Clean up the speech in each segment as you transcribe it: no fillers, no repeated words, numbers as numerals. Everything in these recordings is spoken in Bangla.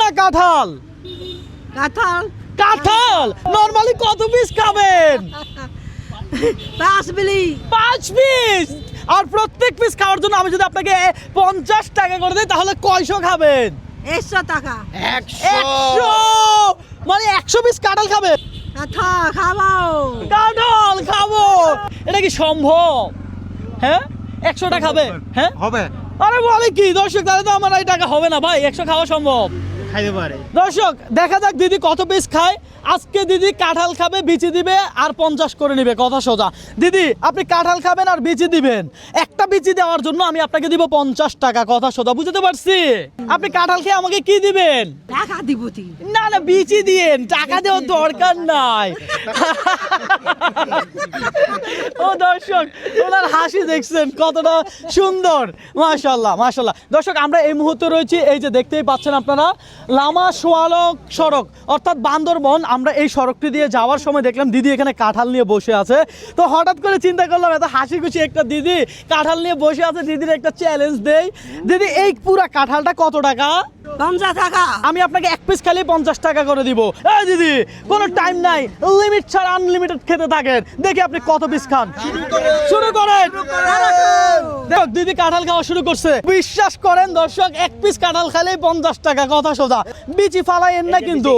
না কাঁঠাল? কাঁঠাল কাঁঠাল নরমালি কত পিস খাবেন? 5 বিলি 5 পিস। আর প্রত্যেক পিস খাওয়ার জন্য আমি যদি আপনাকে 50 টাকা করে দিই তাহলে কয়শো খাবেন? 100 টাকা 100 মানে 100 পিস কাঁঠাল খাবে? কাঁঠাল খাবো কাঁঠাল খাবো, এটা কি সম্ভব? হ্যাঁ 100 টাকা খাবে? হ্যাঁ হবে, আরে বলে কি দর্শক, তাহলে তো আমার এই টাকা হবে না ভাই, 100 খাওয়া সম্ভব? খাইতে পারে। দর্শক দেখা যাক দিদি কত পিস খায়। আজকে দিদি কাঁঠাল খাবে, বিচি দিবে আর 50 করে নিবে, কথা সোজা। দিদি আপনি কাঁঠাল খাবেন আর বিচি দিবেন, একটা বিচি দেওয়ার জন্য আমি আপনাকে দিব 50 টাকা, কথা সোজা, বুঝতে পারছি? আপনি কাঁঠাল খেয়ে আমাকে কি দিবেন? টাকা দিবতি না না বিচি দিয়েন, টাকা দেওয়ার দরকার নাই। ও দর্শক ওনার হাসি দেখছেন কতটা সুন্দর, মাশাআল্লাহ মাশাআল্লাহ। দর্শক আমরা এই মুহূর্তে রয়েছি, এই যে দেখতেই পাচ্ছেন আপনারা, লামা সোয়ালক সড়ক অর্থাৎ বান্দরবন। আমরা এই সড়কটি দিয়ে যাওয়ার সময় দেখলাম দিদি এখানে কাঁঠাল নিয়ে বসে আছে, তো হঠাৎ করে চিন্তা করলাম এত হাসি খুশি একটা দিদি কাঁঠাল নিয়ে বসে আছে, দিদির একটা চ্যালেঞ্জ দেই। দিদি এই পুরা কাঁঠালটা কত টাকা? 50 টাকা। আমি আপনাকে এক পিস খালি 50 টাকা করে দিব। এই দিদি কোনো টাইম নাই, লিমিট ছাড়া আনলিমিটেড খেতে থাকেন, দেখি আপনি কত পিস খান। শুরু করেন। দেখো দিদি কাঁঠাল খাওয়া শুরু করছে, বিশ্বাস করেন দর্শক এক পিস কাঁঠাল খাইলেই 50 টাকা, কথা সোজা। বিচি ফালাইয়েন না কিন্তু,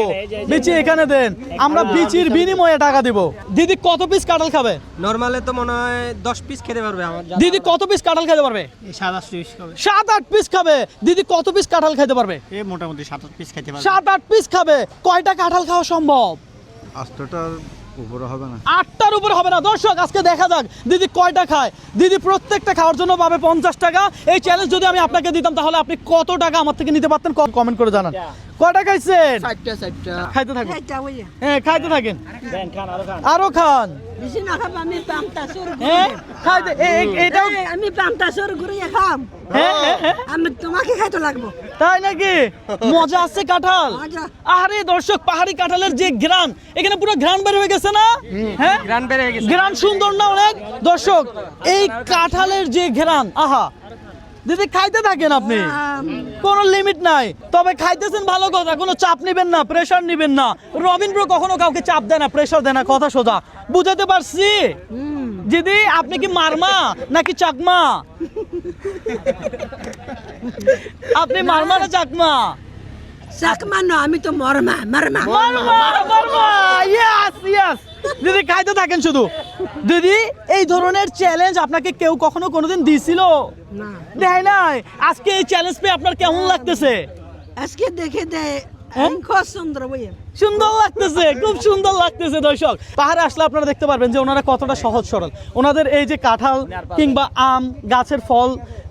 বিচি এখানে দেন, আমরা বিচির বিনিময়ে টাকা দিব। দিদি কত পিস কাঁঠাল খাবে? নরমালে তো মনে হয় 10 পিস খেতে পারবে আমার। দিদি কত পিস কাঁঠাল খেতে পারবে? 7-8 পিস খাবে। 7-8 পিস খাবে। দিদি কত পিস কাঁঠাল খেতে পারবে? এই মোটামুটি 7-8 পিস খেতে পারবে। 7-8 পিস খাবে। কয়টা কাঁঠাল খাওয়া সম্ভব? 8টার উপরে হবে না। 8টার উপরে হবে না। দর্শক আজকে দেখা যাক দিদি কয়টা খায়। দিদি প্রত্যেকটা খাওয়ার জন্য পাবে 50 টাকা। এই চ্যালেঞ্জ যদি আমি আপনাকে দিতাম তাহলে আপনি কত টাকা আমার থেকে নিতে পারতেন, কমেন্ট করে জানান। কয়টা খাইছেন? 4টা খাইতে থাকুন। এইটা ওইয়া হ্যাঁ খাইতে থাকেন, দেন, খান আরো খান। আরো খান। বেশি না খাব, আমি 50 শুরু হ্যাঁ খাইতে এটাও। আমি 50 শুরু করে খাম। হ্যাঁ হ্যাঁ হ্যাঁ আমি তোমাকে খাইতে লাগবো। তাই নাকি? মজা আছে কাঁঠাল। মজা। আরে দর্শক পাহাড়ি কাঁঠালের যে ঘ্রাণ, এখানে পুরো ঘ্রাণ বের হয়ে গেছে না? হ্যাঁ গ্রান বেড়ে গেছে। ঘ্রাণ সুন্দর না অনেক? দর্শক এই কাঁঠালের যে ঘ্রাণ, আহা দিদি খাইতে থাকেন আপনি, কোনো লিমিট নাই। তবে খাইতেছেন ভালো কথা, কোনো চাপ নিবেন না, প্রেসার নিবেন না। রবীন্দ্র কখনো কাউকে চাপ দেয় না, প্রেসার দেয় না, কথা সোজা, বুঝাতে পারছি? দিদি আপনি কি মারমা নাকি চাকমা? আপনি মারমা না চাকমা? চাকমা না, আমি তো মরমা মরমা। Marma Marma, yes yes. দিদি খাইতে থাকেন শুধু। দিদি এই ধরনের চ্যালেঞ্জ আপনাকে কেউ কখনো কোনোদিন দিছিল? না, দেয় নাই। আজকে এই চ্যালেঞ্জ পেয়ে আপনার কেমন লাগতেছে? আজকে দেখে দে হ্যাঁ? খুব সুন্দর বইয়া। সুন্দর লাগতেছে, খুব সুন্দর লাগতেছে। দর্শক পাহাড়ে আসলে আপনারা দেখতে পারবেন যে ওনারা কতটা সহজ সরল। ওনাদের এই যে কাঁঠাল কিংবা আম গাছের ফল,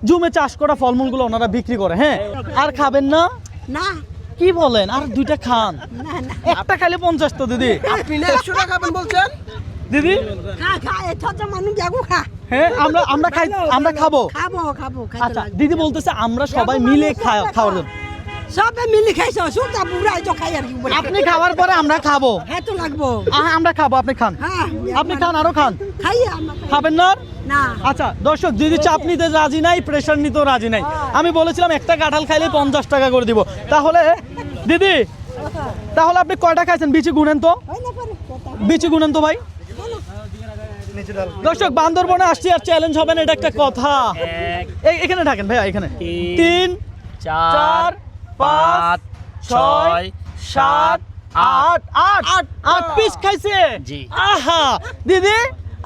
জুমে চাষ করা ফলমূলগুলো ওনারা বিক্রি করে। হ্যাঁ আর খাবেন না? না কি বলেন, আর দুইটা খান। না না, একটা খাইলে 50 তো দিদি। আপনি না 100 টাকা খাবেন বলছেন? দিদি খা খা, এটা তো মানুষ যাবো খা। হ্যাঁ আমরা খাবো। খাবো খাবো খাইতে আচ্ছা লাগবো। দিদি বলতেছে আমরা সবাই মিলে খাওয়ার জন্য। সবে মিলে খাইছো, সুতা বুড়া তো খাই আর কি বলে। আপনি খাওয়ার পরে আমরা খাবো। হ্যাঁ তো লাগবো। আমরা খাবো, আপনি খান। হ্যাঁ আপনি খান, আরো খান। খাই আমরা খাবেন না? না। আচ্ছা দর্শক দিদি চাপ নিতে রাজি নাই, প্রেশার নিতেও রাজি নাই। আমি বলেছিলাম একটা কাঁঠাল খাইলে 50 টাকা করে দিব। তাহলে দিদি তাহলে আপনি কয়টা খাইছেন? বিচি গুনেন তো, হয় না পারে কথা। বিচি গুনেন তো ভাই। দর্শক বান্দরবনে আসছি আর চ্যালেঞ্জ হবে না, এটা একটা কথা। এখানে থাকেন ভাইয়া, এখানে 3 4 5 6 7 8 8 পিস খাইছে। আহা দিদি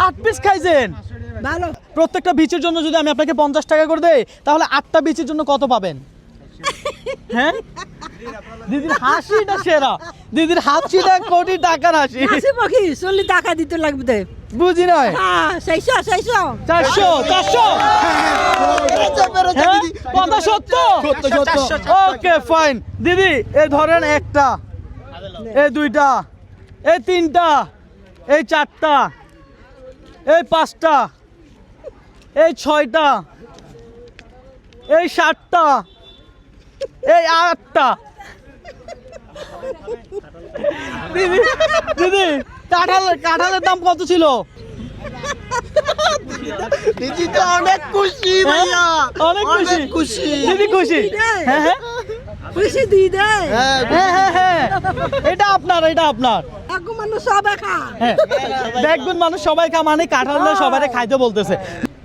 8 পিস খাইছেন। ভালো। প্রত্যেকটা বিচির জন্য যদি আমি আপনাকে 50 টাকা করে দেই তাহলে 8টা বিচির জন্য কত পাবেন? হ্যাঁ দিদির হাসিটা সেরা, দিদির হাসিটা কোটি টাকার হাসি। আসি পাখি 40 টাকা দিতে লাগবে দে। বুঝি নয়। হ্যাঁ 600 400 400 হ্যাঁ? কথা সত্য? Okay fine. দিদি এই ধরেন একটা, এই দুইটা, এই তিনটা, এই চারটা, এই পাঁচটা, এই ছয়টা, এই 7টা, এই 8টা। দিদি দিদি কাঁঠালের দাম কত ছিল? দিদি তো অনেক খুশি ভাইয়া, অনেক খুশি। খুশি। দিদি খুশি? হ্যাঁ হ্যাঁ খুশি দিই দে হ্যাঁ হ্যাঁ হ্যাঁ হ্যাঁ এটা আপনার এক মানুষ সব খা হ্যাঁ দেখবেন মানুষ সবাই খা মানে কাঁঠালটা সবাই খাইতে বলতেছে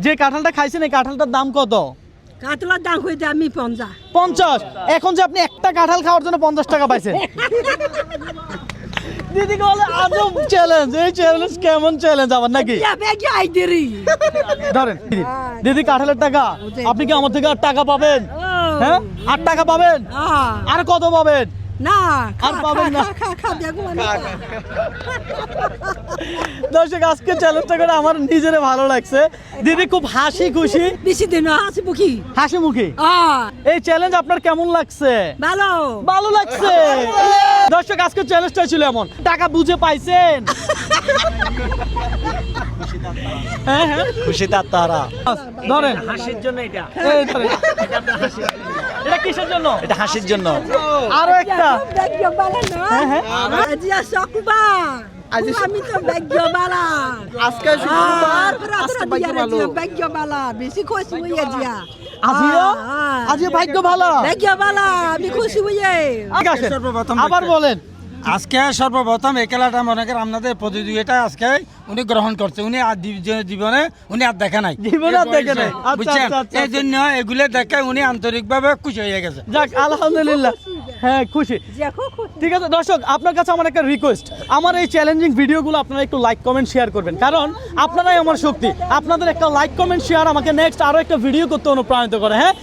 যে কাঁঠালটা খাইছেন এই কাঁঠালটার দাম কত কাতলার দাম হইতে আমি 50 50 এখন যে আপনি একটা কাঁঠাল খাওয়ার জন্য 50 টাকা পাইছেন দিদি বলে আজব চ্যালেঞ্জ এই চ্যালেঞ্জ কেমন চ্যালেঞ্জ আবার নাকি ইয়া বেগে আইদেরি ধরেন দিদি কাঁঠালের টাকা আপনি কি আমার থেকে আর টাকা পাবেন হ্যাঁ আর টাকা পাবেন আর কত পাবেন না আর পাবেন না। খা দেখো মানে দর্শক আজকে চ্যালেঞ্জটা করে আমার নিজের ভালো লাগছে দিদি খুব হাসি খুশি বেশি দিন আসিব কি হাসি মুখী এই চ্যালেঞ্জ আপনার কেমন লাগছে ভালো ভালো লাগছে দর্শক আজকে চ্যালেঞ্জটা ছিল এমন টাকা বুঝে পাইছেন হ্যাঁ হ্যাঁ খুশি তারা ধরেন হাসির জন্য এটা এই ধরেন। এটা কিসের জন্য এটা হাসির জন্য আরো একটা ভাগ্য বালা না হ্যাঁ, হ্যাঁ। আজি সকবা আমি তো ভাগ্য বালা আজকে শুক্রবার আজকে ভাগ্য ভালো ভাগ্য বালা বেশি খুশি হইয়া জিয়া আজিও আজিও ভাগ্য ভালো ভাগ্য বালা আমি খুশি হইয়া ঠিক আছে সর্বপ্রথম আবার বলেন আজকে সর্বপ্রথম এই খেলাটা মনে করেন আপনাদের প্রতিযোগিতা আজকে উনি গ্রহণ করছে উনি আর জীবনে উনি আর দেখে নাই জীবনে আর দেখে নাই। আচ্ছা, বুঝছেন আচ্ছা, আচ্ছা, এই জন্য এগুলো দেখে উনি আন্তরিকভাবে খুশি হয়ে গেছে যাক আলহামদুলিল্লাহ হ্যাঁ খুশি ঠিক আছে দর্শক আপনার কাছে আমার একটা রিকোয়েস্ট আমার এই চ্যালেঞ্জিং ভিডিওগুলো আপনারা একটু লাইক কমেন্ট শেয়ার করবেন কারণ আপনারাই আমার শক্তি আপনাদের একটা লাইক কমেন্ট শেয়ার আমাকে নেক্সট আরো একটা ভিডিও করতে অনুপ্রাণিত করে হ্যাঁ